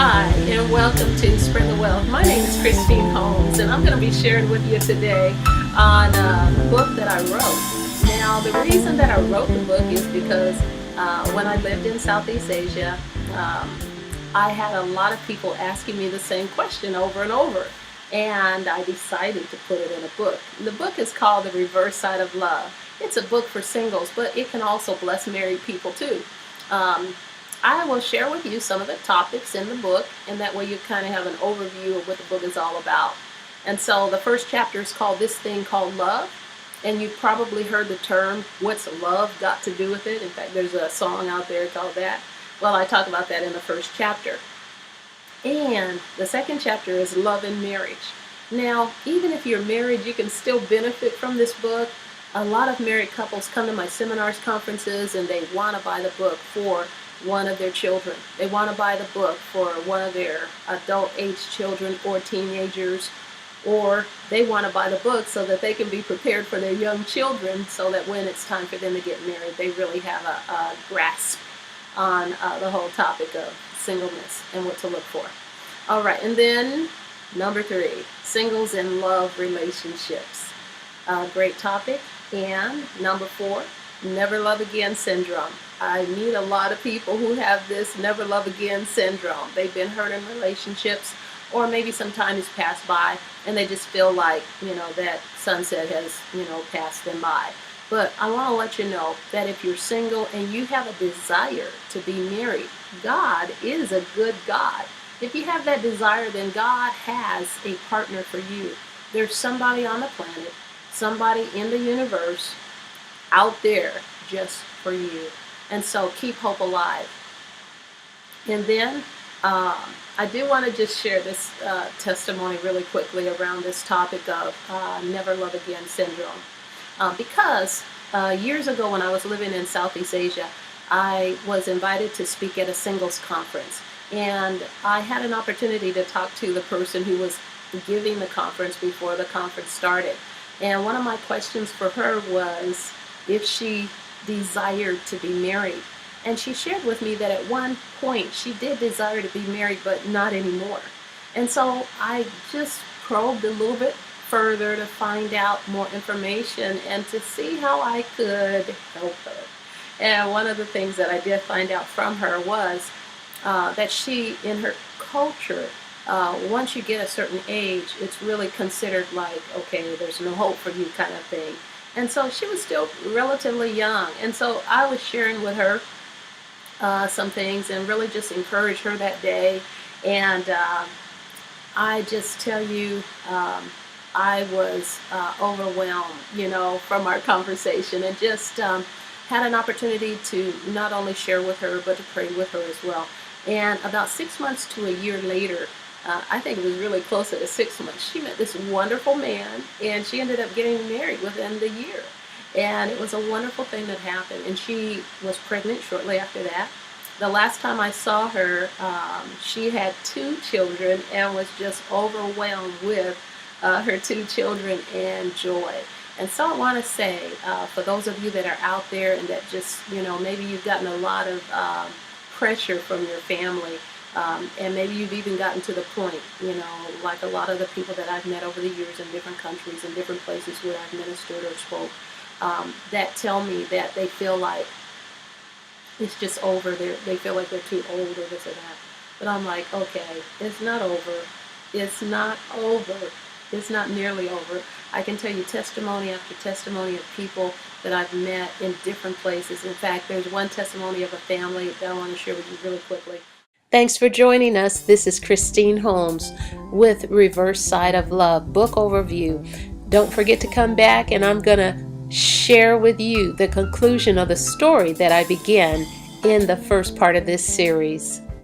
Hi, and welcome to Spread the Wealth. My name is Christine Holmes, and I'm going to be sharing with you today on a book that I wrote. Now, the reason that I wrote the book is because when I lived in Southeast Asia, um, I had a lot of people asking me the same question over and over, and I decided to put it in a book. The book is called The Reverse Side of Love. It's a book for singles, but it can also bless married people too. Um, I will share with you some of the topics in the book, and that way you kind of have an overview of what the book is all about. And so the first chapter is called This Thing Called Love, and you've probably heard the term, what's love got to do with it? In fact, there's a song out there called that. Well, I talk about that in the first chapter. And the second chapter is Love and Marriage. Now, even if you're married, you can still benefit from this book. A lot of married couples come to my seminars, conferences, and they want to buy the book for one of their children. They want to buy the book for one of their adult age children or teenagers, or they want to buy the book so that they can be prepared for their young children, so that when it's time for them to get married, they really have a grasp on the whole topic of singleness and what to look for. All right, and then number 3, singles and love relationships. Great topic. And number 4, never love again syndrome. I meet a lot of people who have this never love again syndrome. They've been hurt in relationships, or maybe some time has passed by and they just feel like, that sunset has, passed them by. But I want to let you know that if you're single and you have a desire to be married, God is a good God. If you have that desire, then God has a partner for you. There's somebody on the planet, somebody in the universe out there just for you. And so keep hope alive. And then I do want to just share this testimony really quickly around this topic of never love again syndrome. Because years ago when I was living in Southeast Asia, I was invited to speak at a singles conference. And I had an opportunity to talk to the person who was giving the conference before the conference started. And one of my questions for her was if she desired to be married. And she shared with me that at one point she did desire to be married, but not anymore. And so I just probed a little bit further to find out more information and to see how I could help her. And one of the things that I did find out from her was that she, in her culture, once you get a certain age, it's really considered like, okay, there's no hope for you kind of thing. And so she was still relatively young. And so I was sharing with her some things and really just encouraged her that day. And I just tell you, I was overwhelmed, from our conversation, and just had an opportunity to not only share with her, but to pray with her as well. And about 6 months to a year later, I think it was really closer to 6 months, she met this wonderful man, and she ended up getting married within the year. And it was a wonderful thing that happened, and she was pregnant shortly after that. The last time I saw her, she had 2 children and was just overwhelmed with her 2 children and joy. And so I want to say, for those of you that are out there and that just, maybe you've gotten a lot of pressure from your family, and maybe you've even gotten to the point, like a lot of the people that I've met over the years in different countries and different places where I've ministered or spoke, that tell me that they feel like it's just over. They feel like they're too old or this or that. But I'm like, okay, it's not over. It's not over. It's not nearly over. I can tell you testimony after testimony of people that I've met in different places. In fact, there's one testimony of a family that I want to share with you really quickly. Thanks for joining us. This is Christine Holmes with Reverse Side of Love book overview. Don't forget to come back, and I'm going to share with you the conclusion of the story that I began in the first part of this series.